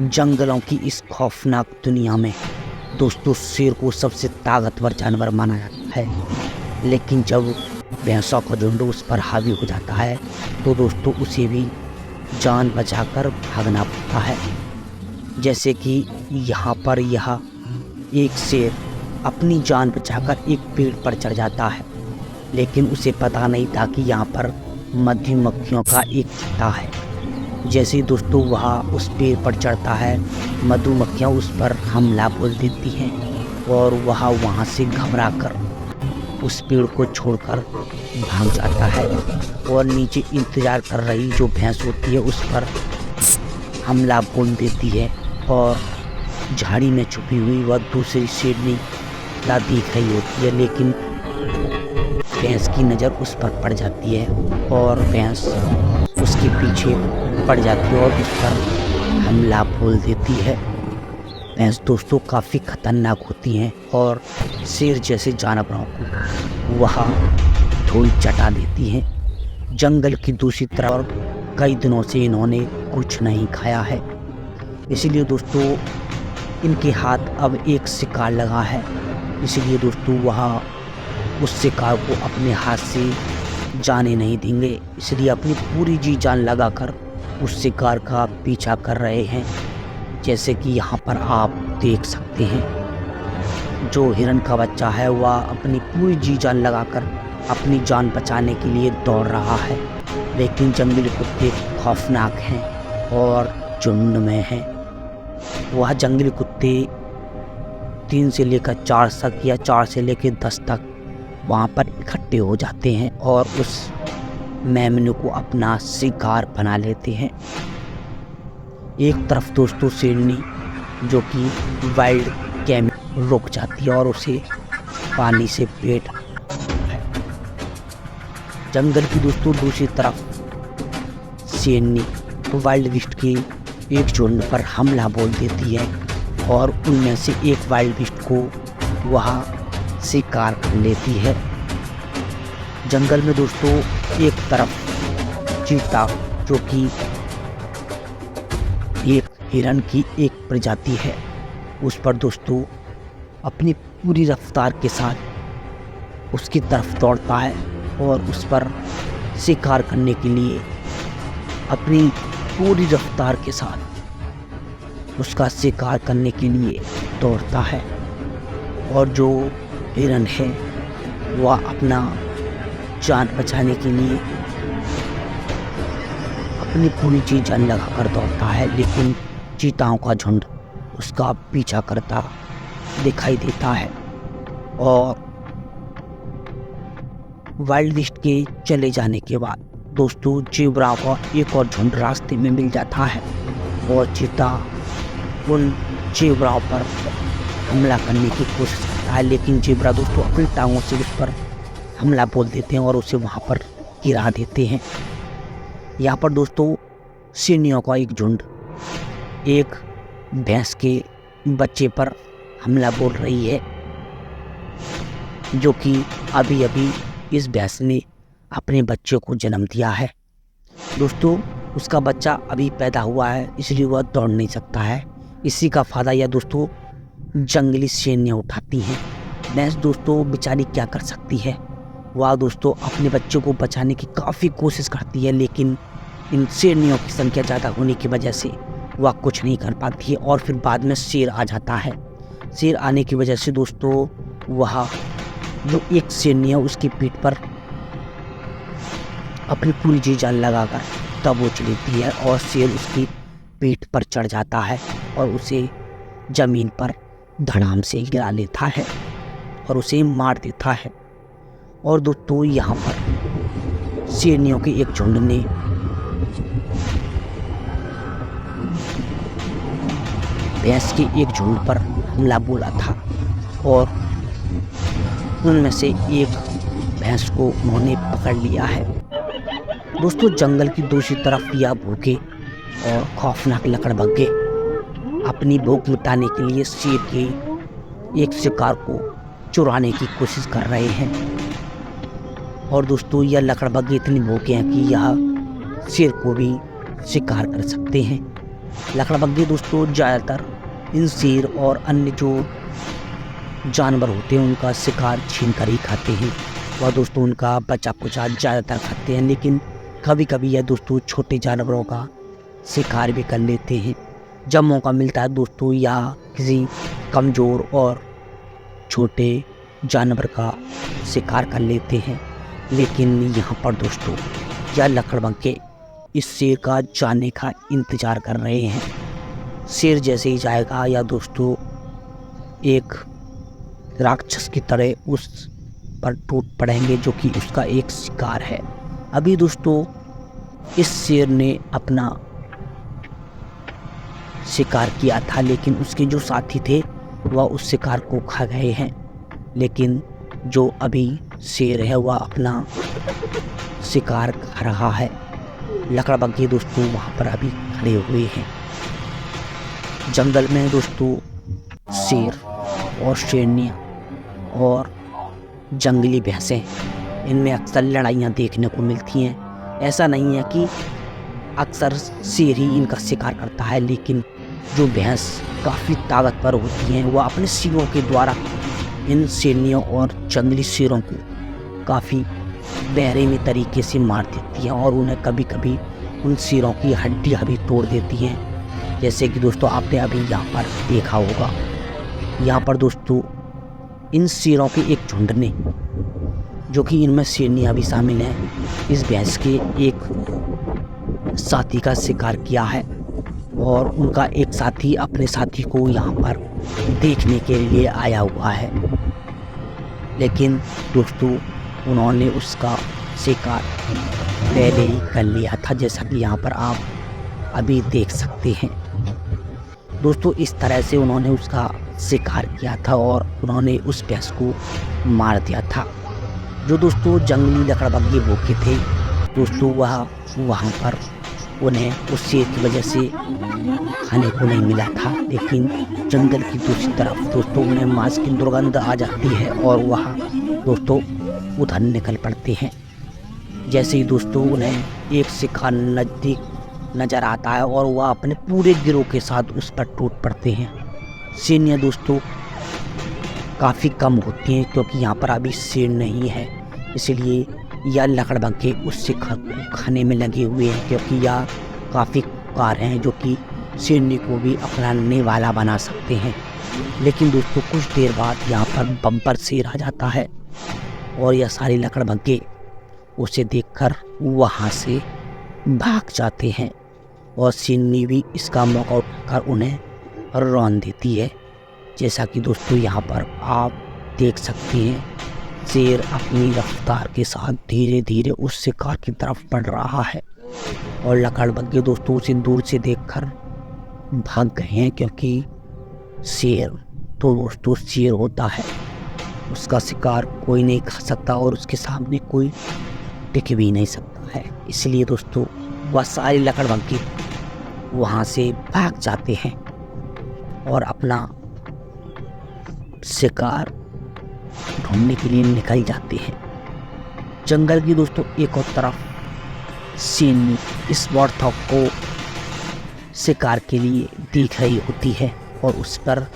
जंगलों की इस खौफनाक दुनिया में दोस्तों शेर को सबसे ताकतवर जानवर माना जाता है। लेकिन जब भैंसों का झुंड उस पर हावी हो जाता है तो दोस्तों उसे भी जान बचाकर भागना पड़ता है। जैसे कि यहाँ पर यह एक शेर अपनी जान बचाकर एक पेड़ पर चढ़ जाता है, लेकिन उसे पता नहीं था कि यहाँ पर मधुमक्खियों का एक छत्ता है। जैसे ही दोस्तों वह उस पेड़ पर चढ़ता है, मधुमक्खियाँ उस पर हमला बोल देती हैं और वह वहाँ से घबराकर उस पेड़ को छोड़कर भाग जाता है और नीचे इंतज़ार कर रही जो भैंस होती है उस पर हमला बोल देती है और झाड़ी में छुपी हुई वह दूसरी शेरनी ला दिख रही होती है, लेकिन भैंस की नज़र उस पर पड़ जाती है और भैंस उसके पीछे पड़ जाती है और उस पर हमला बोल देती है। भैंस दोस्तों काफ़ी खतरनाक होती हैं और शेर जैसे जानवरों को वह धूल चटा देती हैं। जंगल की दूसरी तरफ कई दिनों से इन्होंने कुछ नहीं खाया है, इसलिए दोस्तों इनके हाथ अब एक शिकार लगा है। इसलिए दोस्तों वह उस शिकार को अपने हाथ से जाने नहीं देंगे, इसलिए अपनी पूरी जी जान लगाकर उस शिकार का पीछा कर रहे हैं। जैसे कि यहाँ पर आप देख सकते हैं जो हिरन का बच्चा है वह अपनी पूरी जी जान लगाकर अपनी जान बचाने के लिए दौड़ रहा है, लेकिन जंगली कुत्ते खौफनाक हैं और झुंड में हैं। वह जंगली कुत्ते 3 से लेकर 4 तक या 4 से लेकर 10 तक वहाँ पर इकट्ठे हो जाते हैं और उस मेमने को अपना शिकार बना लेते हैं। एक तरफ दोस्तों शेरनी जो कि वाइल्ड कैम रुक जाती है और उसे पानी से पेट है। जंगल की दोस्तों दूसरी तरफ शेरनी वाइल्ड बिस्ट की एक झुंड पर हमला बोल देती है और उनमें से एक वाइल्ड बिस्ट को वह शिकार कर लेती है। जंगल में दोस्तों एक तरफ चीता जो कि एक हिरन की एक प्रजाति है उस पर दोस्तों अपनी पूरी रफ्तार के साथ उसकी तरफ दौड़ता है और उस पर शिकार करने के लिए अपनी पूरी रफ्तार के साथ उसका शिकार करने के लिए दौड़ता है। और जो हिरन है वह अपना जान बचाने के लिए अपनी पूरी चीज जान लगाकर दौड़ता है, लेकिन चीताओं का झुंड उसका पीछा करता दिखाई देता है। और वाइल्ड बिस्ट के चले जाने के बाद दोस्तों ज़ेब्रा का एक और झुंड रास्ते में मिल जाता है और चीता उन ज़ेब्राओं पर हमला करने की कोशिश करता है, लेकिन ज़ेब्रा दोस्तों अपनी टांगों से उस पर हमला बोल देते हैं और उसे वहाँ पर गिरा देते हैं। यहाँ पर दोस्तों शेरनियों का एक झुंड एक भैंस के बच्चे पर हमला बोल रही है, जो कि अभी अभी इस भैंस ने अपने बच्चे को जन्म दिया है। दोस्तों उसका बच्चा अभी पैदा हुआ है, इसलिए वह दौड़ नहीं सकता है। इसी का फ़ायदा यह दोस्तों जंगली शेरनियाँ उठाती हैं। भैंस दोस्तों बेचारी क्या कर सकती है, वह दोस्तों अपने बच्चे को बचाने की काफ़ी कोशिश करती है, लेकिन इन शेरनियों की संख्या ज़्यादा होने की वजह से वह कुछ नहीं कर पाती है। और फिर बाद में शेर आ जाता है। शेर आने की वजह से दोस्तों वह जो एक शेरनी है उसकी पीठ पर अपनी पूरी जी जान लगाकर दबोच लेती है और शेर उसकी पीठ पर चढ़ जाता है और उसे ज़मीन पर धड़ाम से गिरा लेता है और उसे मार देता है। और दोस्तों यहाँ पर शेरनियों के एक झुंड ने भैंस के एक झुंड पर हमला बोला था और उनमें से एक भैंस को उन्होंने पकड़ लिया है। दोस्तों जंगल की दूसरी तरफ यह भूखे और खौफनाक लकड़बग्गे अपनी भूख मिटाने के लिए शेर के एक शिकार को चुराने की कोशिश कर रहे हैं। और दोस्तों यह लकड़बग्गे इतनी भूखे हैं कि यह शेर को भी शिकार कर सकते हैं। लकड़बग्घे दोस्तों ज़्यादातर इन शेर और अन्य जो जानवर होते हैं उनका शिकार छीन कर ही खाते हैं। वह दोस्तों उनका बचा कुचा ज़्यादातर खाते हैं, लेकिन कभी कभी यह दोस्तों छोटे जानवरों का शिकार भी कर लेते हैं। जब मौका मिलता है दोस्तों या किसी कमज़ोर और छोटे जानवर का शिकार कर लेते हैं। लेकिन यहाँ पर दोस्तों यह लकड़बग्घे इस शेर का जाने का इंतज़ार कर रहे हैं। शेर जैसे ही जाएगा या दोस्तों एक राक्षस की तरह उस पर टूट पड़ेंगे, जो कि उसका एक शिकार है। अभी दोस्तों इस शेर ने अपना शिकार किया था, लेकिन उसके जो साथी थे वह उस शिकार को खा गए हैं। लेकिन जो अभी शेर है वह अपना शिकार खा रहा है। लकड़बग्घे दोस्तों वहाँ पर अभी खड़े हुए हैं। जंगल में दोस्तों शेर और शेरनियाँ और जंगली भैंसें, इनमें अक्सर लड़ाइयाँ देखने को मिलती हैं। ऐसा नहीं है कि अक्सर शेर ही इनका शिकार करता है, लेकिन जो भैंस काफ़ी ताकतवर होती हैं वह अपने सींगों के द्वारा इन शेरनियों और जंगली शेरों को काफ़ी बेरहमी तरीके से मार देती हैं और उन्हें कभी कभी उन शेरों की हड्डियाँ भी तोड़ देती हैं। जैसे कि दोस्तों आपने अभी यहाँ पर देखा होगा। यहाँ पर दोस्तों इन शेरों के एक झुंड ने, जो कि इनमें शेरनियाँ भी शामिल हैं, इस भैंस के एक साथी का शिकार किया है और उनका एक साथी अपने साथी को यहाँ पर देखने के लिए आया हुआ है। लेकिन दोस्तों उन्होंने उसका शिकार पहले ही कर लिया था, जैसा कि यहाँ पर आप अभी देख सकते हैं। दोस्तों इस तरह से उन्होंने उसका शिकार किया था और उन्होंने उस भैंस को मार दिया था। जो दोस्तों जंगली लकड़बग्घे भूखे थे दोस्तों वह वहाँ पर उन्हें उस शेर की वजह से खाने को नहीं मिला था, लेकिन जंगल की दूसरी तरफ दोस्तों उन्हें मांस की दुर्गंध आ जाती है और वह दोस्तों उधर निकल पड़ते हैं। जैसे ही दोस्तों उन्हें एक शिकार नज़दीक नज़र आता है और वह अपने पूरे गिरोह के साथ उस पर टूट पड़ते हैं। शेरनियाँ दोस्तों काफ़ी कम होती हैं क्योंकि यहाँ पर अभी शेर नहीं है, इसलिए यह लकड़बग्घे उस शिकार को खाने में लगे हुए हैं, क्योंकि यह काफ़ी कार हैं जो कि शेरनी को भी अपनाने वाला बना सकते हैं। लेकिन दोस्तों कुछ देर बाद यहाँ पर बम्पर शेर आ जाता है और यह सारे लकड़बग्घे उसे देखकर वहाँ से भाग जाते हैं और शेरनी भी इसका मौका उठाकर उन्हें रौंद देती है। जैसा कि दोस्तों यहाँ पर आप देख सकते हैं, शेर अपनी रफ्तार के साथ धीरे धीरे उस शिकार की तरफ बढ़ रहा है और लकड़बग्घे दोस्तों उसे दूर से देखकर भाग गए हैं, क्योंकि शेर तो दोस्तों शेर होता है, उसका शिकार कोई नहीं खा सकता और उसके सामने कोई टिक भी नहीं सकता है। इसलिए दोस्तों वह सारे लकड़बग्घे वहाँ से भाग जाते हैं और अपना शिकार ढूंढने के लिए निकल जाते हैं। जंगल की दोस्तों एक और तरफ शेरनी इस वॉर्थॉग को शिकार के लिए देख रही होती है और उस पर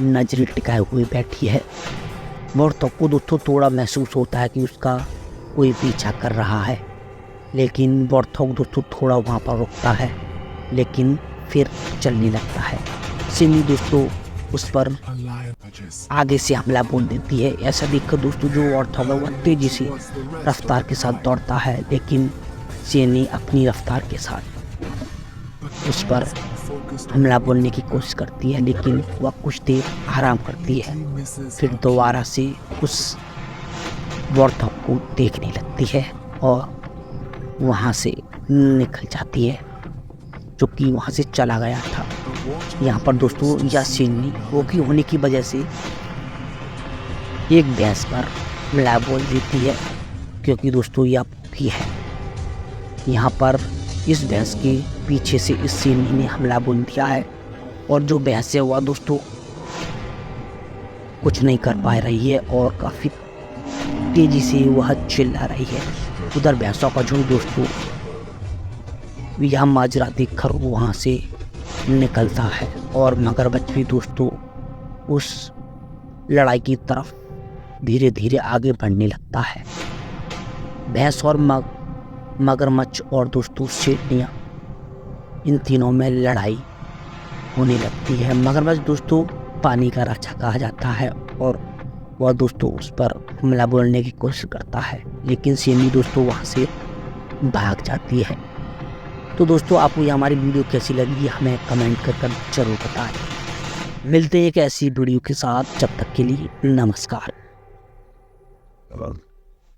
नजरें टिकाए हुए बैठी है। वॉर्थॉग को दोस्तों थोड़ा महसूस होता है कि उसका कोई पीछा कर रहा है, लेकिन वॉर्थॉग दोस्तों थोड़ा वहाँ पर रुकता है लेकिन फिर चलने लगता है। शेरनी दोस्तों उस पर आगे से हमला बोल देती है। ऐसा देखकर दोस्तों जो वॉर्थॉग है वह तेजी से रफ्तार के साथ दौड़ता है, लेकिन शेरनी अपनी रफ्तार के साथ उस पर हमला बोलने की कोशिश करती है, लेकिन वह कुछ देर आराम करती है, फिर दोबारा से उस वॉर्थॉग को देखने लगती है और वहाँ से निकल जाती है, जो कि वहाँ से चला गया था। यहाँ पर दोस्तों यह शेरनी भूखी होने की वजह से एक भैंस पर हमला बोल देती है, क्योंकि दोस्तों यह भूखी है। यहाँ पर इस भैंस के पीछे से इस शेरनी ने हमला बोल दिया है और जो भैंस है वह दोस्तों कुछ नहीं कर पा रही है और काफ़ी तेजी से वह चिल्ला रही है। उधर भैंसों का झुंड दोस्तों यह माजरा देखकर वहाँ से निकलता है और मगरमच्छ भी दोस्तों उस लड़ाई की तरफ धीरे धीरे आगे बढ़ने लगता है। भैंस और मगरमच्छ और दोस्तों शेरनियाँ, इन तीनों में लड़ाई होने लगती है। मगरमच्छ दोस्तों पानी का राजा कहा जाता है और वह दोस्तों उस पर हमला बोलने की कोशिश करता है, लेकिन शेरनी दोस्तों वहाँ से भाग जाती है। तो दोस्तों आपको ये हमारी वीडियो कैसी लगी हमें कमेंट कर जरूर बताएं। मिलते हैं एक ऐसी वीडियो के साथ, जब तक के लिए नमस्कार।